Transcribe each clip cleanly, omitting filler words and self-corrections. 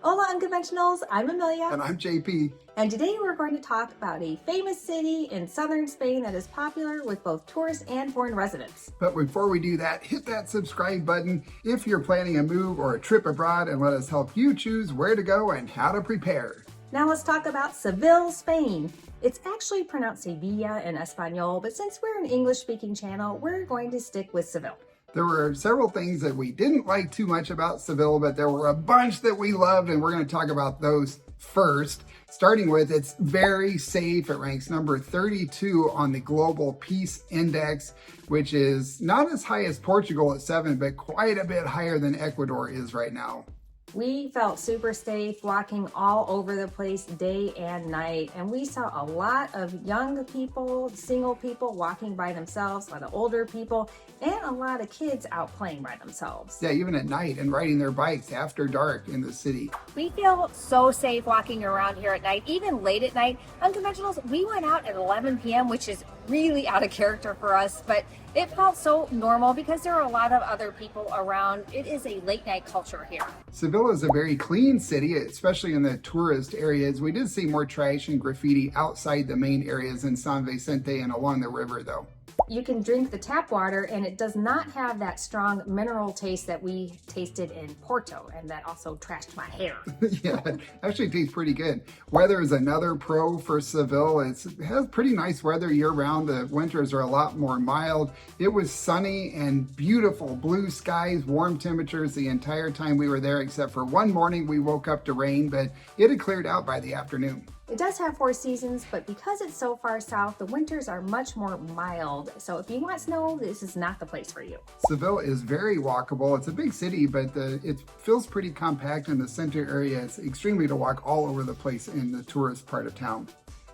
Hola Unconventionals, I'm Amelia. And I'm JP. And today we're going to talk about a famous city in southern Spain that is popular with both tourists and foreign residents. But before we do that, hit that subscribe button if you're planning a move or a trip abroad, and let us help you choose where to go and how to prepare. Now let's talk about Seville, Spain. It's actually pronounced Sevilla in Espanol, but since we're an English-speaking channel, we're going to stick with Seville. There were several things that we didn't like too much about Seville, but there were a bunch that we loved, and we're going to talk about those first. Starting with, it's very safe. It ranks number 32 on the Global Peace Index, which is not as high as Portugal at 7, but quite a bit higher than Ecuador is right now. We felt super safe walking all over the place day and night, and we saw a lot of young people, single people walking by themselves, a lot of older people, and a lot of kids out playing by themselves. Yeah, even at night, and riding their bikes after dark in the city. We feel so safe walking around here at night, even late at night. Unconventionals, we went out at 11 p.m., which is really out of character for us, but it felt so normal because there are a lot of other people around. It is a late night culture here. Seville is a very clean city, especially in the tourist areas. We did see more trash and graffiti outside the main areas in San Vicente and along the river though. You can drink the tap water and it does not have that strong mineral taste that we tasted in Porto, and that also trashed my hair. Yeah, it actually tastes pretty good. Weather is another pro for Seville. It has pretty nice weather year round. The winters are a lot more mild. It was sunny and beautiful, blue skies, warm temperatures the entire time we were there, except for one morning we woke up to rain, but it had cleared out by the afternoon. It does have 4 seasons, but because it's so far south, the winters are much more mild. So if you want snow, this is not the place for you. Seville is very walkable. It's a big city, but it feels pretty compact in the center area. It's extremely to walk all over the place in the tourist part of town.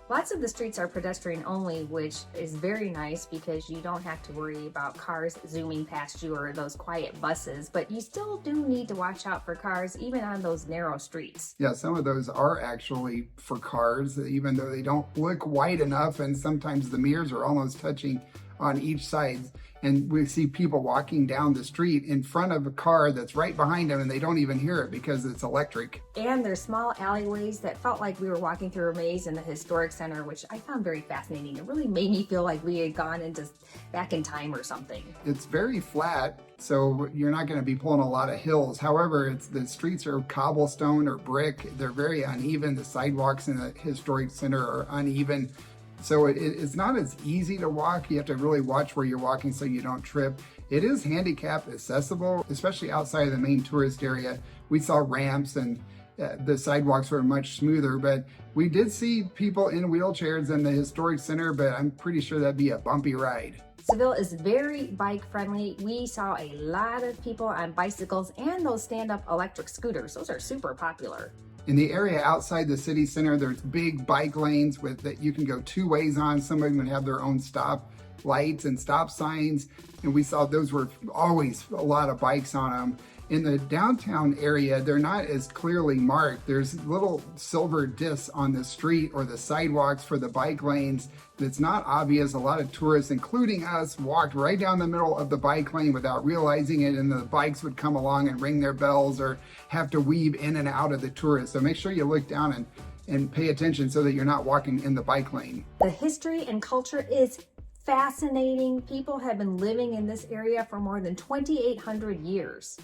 Lots of the streets are pedestrian only, which is very nice because you don't have to worry about cars zooming past you or those quiet buses, but you still do need to watch out for cars even on those narrow streets. Yeah, some of those are actually for cars, even though they don't look wide enough, and sometimes the mirrors are almost touching on each side. And we see people walking down the street in front of a car that's right behind them, and they don't even hear it because it's electric. And there's small alleyways that felt like we were walking through a maze in the historic center, which I found very fascinating. It really made me feel like we had gone into back in time or something. It's very flat, so you're not going to be pulling a lot of hills. However, the streets are cobblestone or brick. They're very uneven. The sidewalks in the historic center are uneven. So it's not as easy to walk. You have to really watch where you're walking so you don't trip. It is handicap accessible, especially outside of the main tourist area. We saw ramps and the sidewalks were much smoother, but we did see people in wheelchairs in the historic center, but I'm pretty sure that'd be a bumpy ride. Seville is very bike friendly. We saw a lot of people on bicycles and those stand-up electric scooters. Those are super popular. In the area outside the city center, there's big bike lanes that you can go 2 ways on. Some of them have their own stop lights and stop signs. And we saw those were always a lot of bikes on them. In the downtown area, they're not as clearly marked. There's little silver discs on the street or the sidewalks for the bike lanes. It's not obvious. A lot of tourists, including us, walked right down the middle of the bike lane without realizing it, and the bikes would come along and ring their bells or have to weave in and out of the tourists. So make sure you look down and pay attention so that you're not walking in the bike lane. The history and culture is fascinating. People have been living in this area for more than 2,800 years.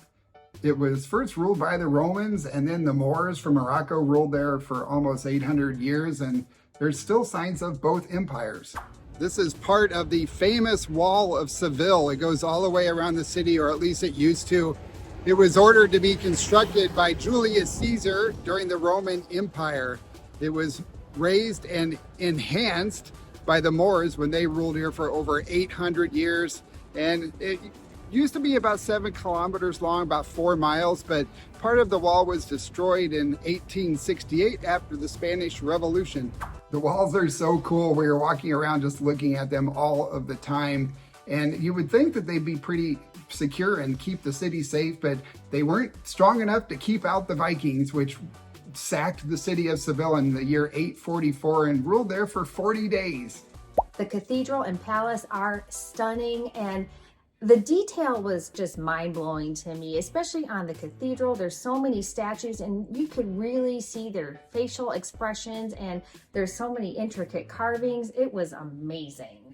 It was first ruled by the Romans, and then the Moors from Morocco ruled there for almost 800 years, and there's still signs of both empires. This is part of the famous Wall of Seville. It goes all the way around the city, or at least it used to. It was ordered to be constructed by Julius Caesar during the Roman Empire. It was raised and enhanced by the Moors when they ruled here for over 800 years, and it used to be about 7 kilometers long, about 4 miles, but part of the wall was destroyed in 1868 after the Spanish Revolution. The walls are so cool. We were walking around just looking at them all of the time, and you would think that they'd be pretty secure and keep the city safe, but they weren't strong enough to keep out the Vikings, which sacked the city of Seville in the year 844 and ruled there for 40 days. The cathedral and palace are stunning, and The detail was just mind-blowing to me, especially on the cathedral. There's so many statues and you could really see their facial expressions, and there's so many intricate carvings. It was amazing.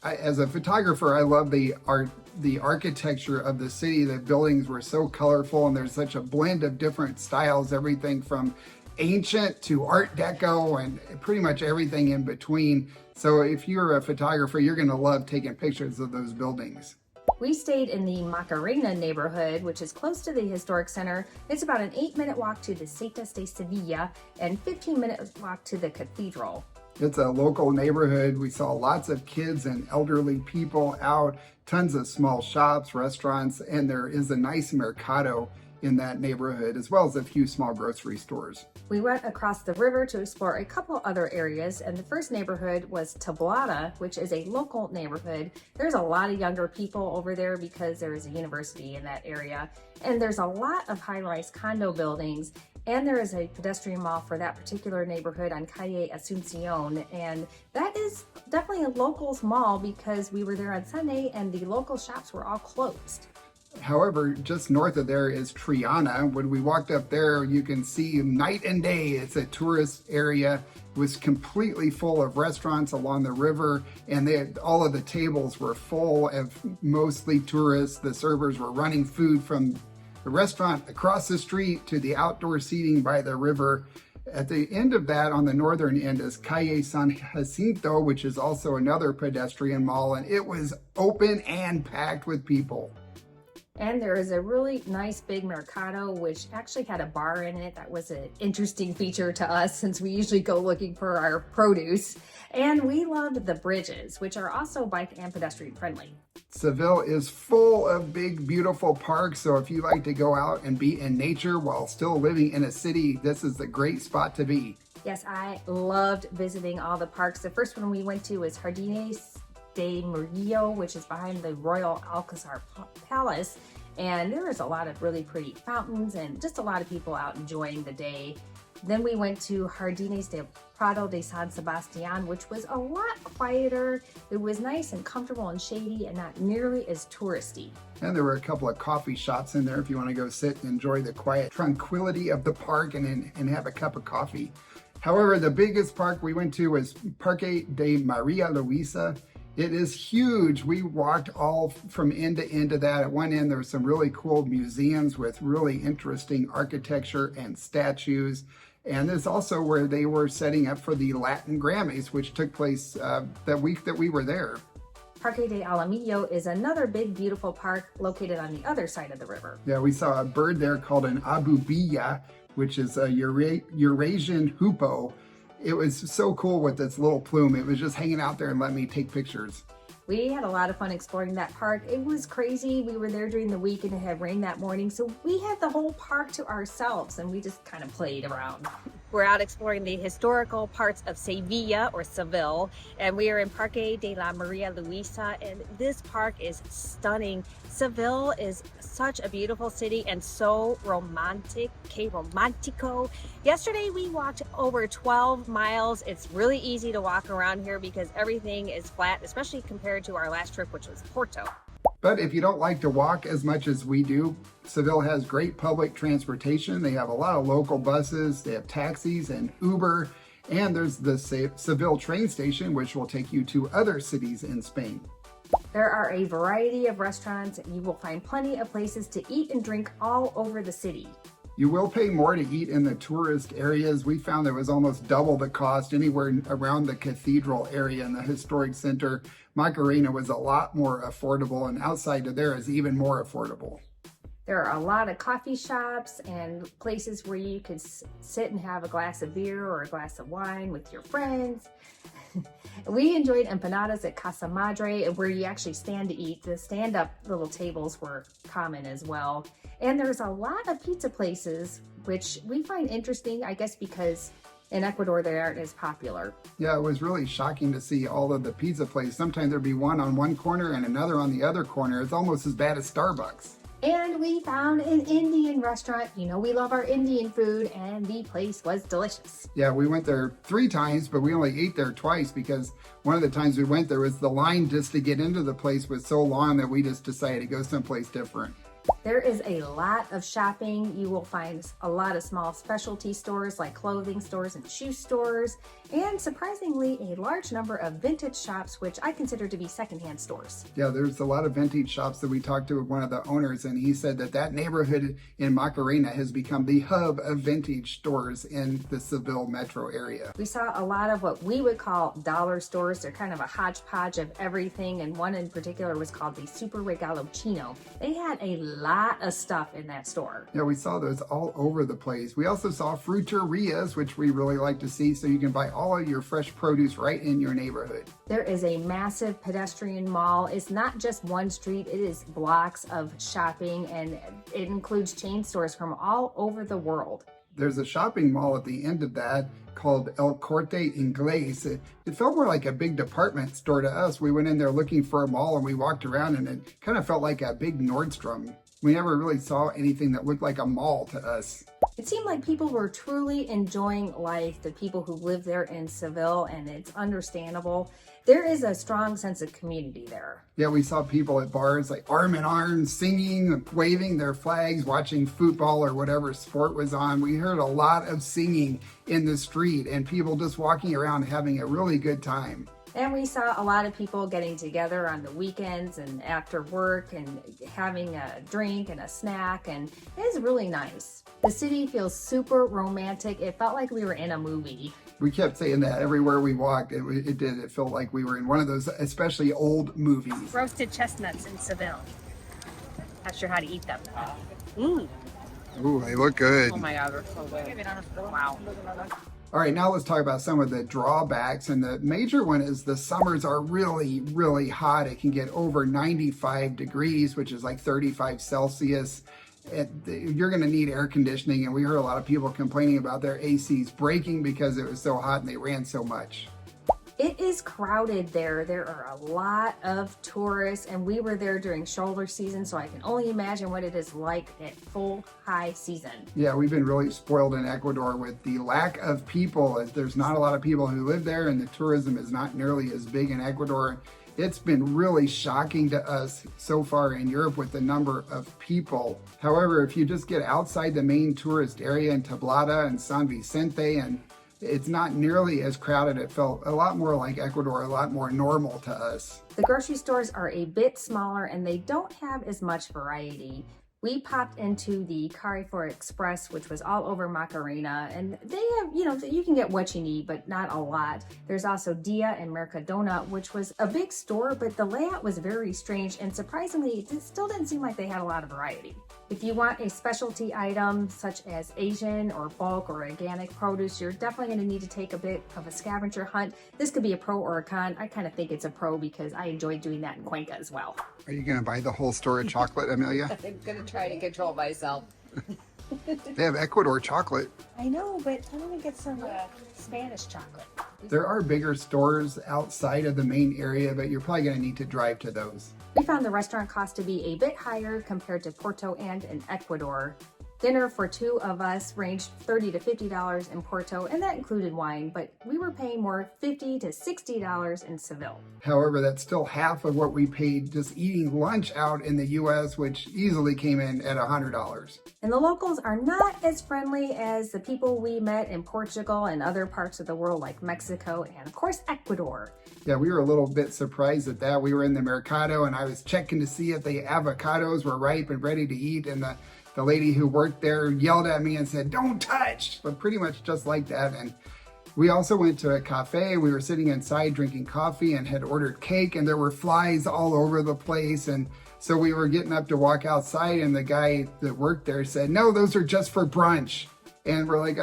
As a photographer, I love the art, the architecture of the city. The buildings were so colorful and there's such a blend of different styles, everything from ancient to Art Deco and pretty much everything in between. So if you're a photographer, you're going to love taking pictures of those buildings. We stayed in the Macarena neighborhood, which is close to the historic center. It's about an 8-minute walk to the Setas de Sevilla and 15-minute walk to the cathedral. It's a local neighborhood. We saw lots of kids and elderly people out, tons of small shops, restaurants, and there is a nice mercado in that neighborhood, as well as a few small grocery stores. We went across the river to explore a couple other areas, and the first neighborhood was Tablada, which is a local neighborhood. There's a lot of younger people over there because there is a university in that area, and there's a lot of high-rise condo buildings, and there is a pedestrian mall for that particular neighborhood on Calle Asuncion, and that is definitely a locals mall because we were there on Sunday and the local shops were all closed. However, just north of there is Triana. When we walked up there, you can see night and day. It's a tourist area. It was completely full of restaurants along the river, and all of the tables were full of mostly tourists. The servers were running food from the restaurant across the street to the outdoor seating by the river. At the end of that, on the northern end, is Calle San Jacinto, which is also another pedestrian mall, and it was open and packed with people. And there is a really nice big mercado, which actually had a bar in it. That was an interesting feature to us since we usually go looking for our produce. And we loved the bridges, which are also bike and pedestrian friendly. Seville is full of big, beautiful parks. So if you like to go out and be in nature while still living in a city, this is a great spot to be. Yes, I loved visiting all the parks. The first one we went to was Jardines de Murillo, which is behind the Royal Alcazar Palace, and there was a lot of really pretty fountains and just a lot of people out enjoying the day. Then we went to Jardines del Prado de San Sebastian, which was a lot quieter. It was nice and comfortable and shady and not nearly as touristy. And there were a couple of coffee shops in there if you want to go sit and enjoy the quiet tranquility of the park and have a cup of coffee. However, the biggest park we went to was Parque de Maria Luisa. It is huge. We walked all from end to end of that. At one end, there were some really cool museums with really interesting architecture and statues. And this is also where they were setting up for the Latin Grammys, which took place that week that we were there. Parque de Alamillo is another big, beautiful park located on the other side of the river. Yeah, we saw a bird there called an abubilla, which is a Eurasian hoopoe. It was so cool with its little plume. It was just hanging out there and letting me take pictures. We had a lot of fun exploring that park. It was crazy. We were there during the week and it had rained that morning, so we had the whole park to ourselves and we just kind of played around. We're out exploring the historical parts of Sevilla or Seville, and we are in Parque de la Maria Luisa, and this park is stunning. Seville is such a beautiful city and so romantic, que romantico. Yesterday we walked over 12 miles. It's really easy to walk around here because everything is flat, especially compared to our last trip, which was Porto. But if you don't like to walk as much as we do, Seville has great public transportation. They have a lot of local buses, they have taxis and Uber, and there's the Seville train station, which will take you to other cities in Spain. There are a variety of restaurants, and you will find plenty of places to eat and drink all over the city. You will pay more to eat in the tourist areas. We found it was almost double the cost anywhere around the cathedral area in the historic center. Macarena was a lot more affordable, and outside of there is even more affordable. There are a lot of coffee shops and places where you could sit and have a glass of beer or a glass of wine with your friends. We enjoyed empanadas at Casa Madre, where you actually stand to eat. The stand-up little tables were common as well. And there's a lot of pizza places, which we find interesting, I guess, because in Ecuador they aren't as popular. Yeah, it was really shocking to see all of the pizza places. Sometimes there'd be one on one corner and another on the other corner. It's almost as bad as Starbucks. And we found an Indian restaurant. You know, we love our Indian food, and the place was delicious. Yeah, we went there 3 times, but we only ate there twice because one of the times we went there was the line just to get into the place was so long that we just decided to go someplace different. There is a lot of shopping. You will find a lot of small specialty stores like clothing stores and shoe stores, and surprisingly, a large number of vintage shops, which I consider to be secondhand stores. Yeah, there's a lot of vintage shops that we talked to with one of the owners, and he said that that neighborhood in Macarena has become the hub of vintage stores in the Seville metro area. We saw a lot of what we would call dollar stores. They're kind of a hodgepodge of everything, and one in particular was called the Super Regalo Chino. They had a lot of stuff in that store. Yeah, we saw those all over the place. We also saw fruterias, which we really like to see, so you can buy all of your fresh produce right in your neighborhood. There is a massive pedestrian mall. It's not just one street, it is blocks of shopping, and it includes chain stores from all over the world. There's a shopping mall at the end of that called El Corte Inglés. It felt more like a big department store to us. We went in there looking for a mall and we walked around and it kind of felt like a big Nordstrom. We never really saw anything that looked like a mall to us. It seemed like people were truly enjoying life, the people who live there in Seville, and it's understandable. There is a strong sense of community there. Yeah, we saw people at bars like arm in arm singing, waving their flags, watching football or whatever sport was on. We heard a lot of singing in the street and people just walking around having a really good time. And we saw a lot of people getting together on the weekends and after work and having a drink and a snack, and it was really nice. The city feels super romantic. It felt like we were in a movie. We kept saying that everywhere we walked. It did. It felt like we were in one of those especially old movies. Roasted chestnuts in Seville. Not sure how to eat them. Ooh, they look good. Oh my God, they're so good. Wow. All right, now let's talk about some of the drawbacks. And the major one is the summers are really, really hot. It can get over 95 degrees, which is like 35 Celsius. You're going to need air conditioning. And we heard a lot of people complaining about their ACs breaking because it was so hot and they ran so much. It is crowded there. There are a lot of tourists, and we were there during shoulder season, so I can only imagine what it is like at full high season. Yeah, we've been really spoiled in Ecuador with the lack of people, as there's not a lot of people who live there, and the tourism is not nearly as big in Ecuador. It's been really shocking to us so far in Europe with the number of people. However, if you just get outside the main tourist area in Tablada and San Vicente, and it's not nearly as crowded. It felt a lot more like Ecuador, a lot more normal to us. The grocery stores are a bit smaller and they don't have as much variety. We popped into the Carrefour Express, which was all over Macarena, and they have, you can get what you need, but not a lot. There's also Dia and Mercadona, which was a big store, but the layout was very strange, and surprisingly, it still didn't seem like they had a lot of variety. If you want a specialty item, such as Asian or bulk or organic produce, you're definitely going to need to take a bit of a scavenger hunt. This could be a pro or a con. I kind of think it's a pro because I enjoy doing that in Cuenca as well. Are you going to buy the whole store of chocolate, Amelia? I'm going to try to control myself. They have Ecuador chocolate. I know, but I'm going to get some Spanish chocolate. There are bigger stores outside of the main area, but you're probably going to need to drive to those. We found the restaurant cost to be a bit higher compared to Porto and in Ecuador. Dinner for 2 of us ranged $30 to $50 in Porto, and that included wine, but we were paying more $50 to $60 in Seville. However, that's still half of what we paid just eating lunch out in the US, which easily came in at $100. And the locals are not as friendly as the people we met in Portugal and other parts of the world like Mexico and, of course, Ecuador. Yeah, we were a little bit surprised at that. We were in the mercado and I was checking to see if the avocados were ripe and ready to eat, and the lady who worked there yelled at me and said, "Don't touch," but pretty much just like that. And we also went to a cafe. We were sitting inside drinking coffee and had ordered cake, and there were flies all over the place. And so we were getting up to walk outside, and the guy that worked there said, "No, those are just for brunch." And we're like,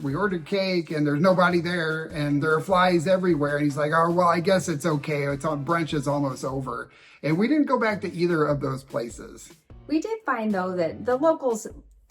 we ordered cake and there's nobody there and there are flies everywhere. And he's like, "Oh, well, I guess it's okay. Brunch is almost over." And we didn't go back to either of those places. We did find, though, that the locals,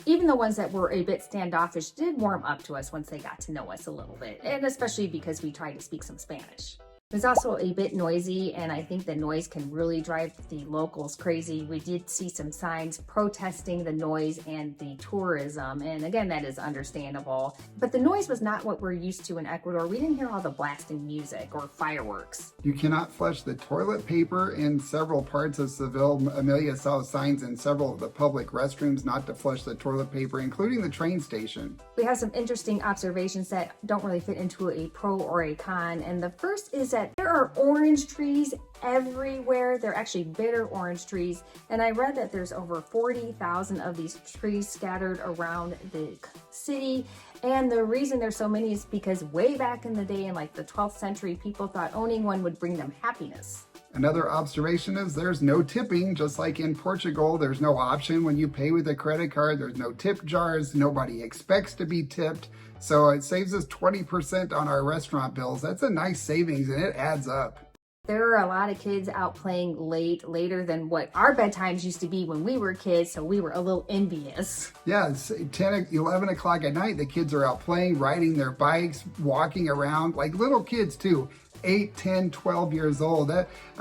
even the ones that were a bit standoffish, did warm up to us once they got to know us a little bit, and especially because we tried to speak some Spanish. It was also a bit noisy, and I think the noise can really drive the locals crazy. We did see some signs protesting the noise and the tourism, and again, that is understandable. But the noise was not what we're used to in Ecuador. We didn't hear all the blasting music or fireworks. You cannot flush the toilet paper in several parts of Seville. Amelia saw signs in several of the public restrooms not to flush the toilet paper, including the train station. We have some interesting observations that don't really fit into a pro or a con, and the first is that there are orange trees everywhere. They're actually bitter orange trees, and I read that there's over 40,000 of these trees scattered around the city. And the reason there's so many is because way back in the day, in like the 12th century, people thought owning one would bring them happiness. Another observation is there's no tipping. Just like in Portugal, there's no option when you pay with a credit card. There's no tip jars. Nobody expects to be tipped. So it saves us 20% on our restaurant bills. That's a nice savings, and it adds up. There are a lot of kids out playing later than what our bedtimes used to be when we were kids, so we were a little envious. Yeah, it's 10, 11 o'clock at night. The kids are out playing, riding their bikes, walking around, like little kids too. 8, 10, 12 years old.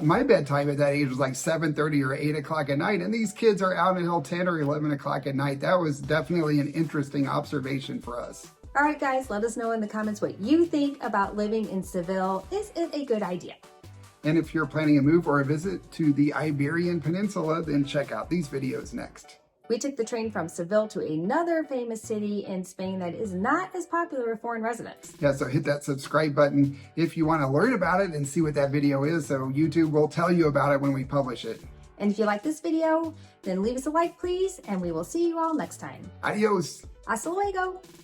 My bedtime at that age was like 7:30 or 8 o'clock at night, and these kids are out until 10 or 11 o'clock at night. That was definitely an interesting observation for us. All right, guys, let us know in the comments what you think about living in Seville. Is it a good idea? And if you're planning a move or a visit to the Iberian Peninsula, then check out these videos next. We took the train from Seville to another famous city in Spain that is not as popular with foreign residents. Yeah, so hit that subscribe button if you want to learn about it and see what that video is, so YouTube will tell you about it when we publish it. And if you like this video, then leave us a like, please, and we will see you all next time. Adios. Hasta luego.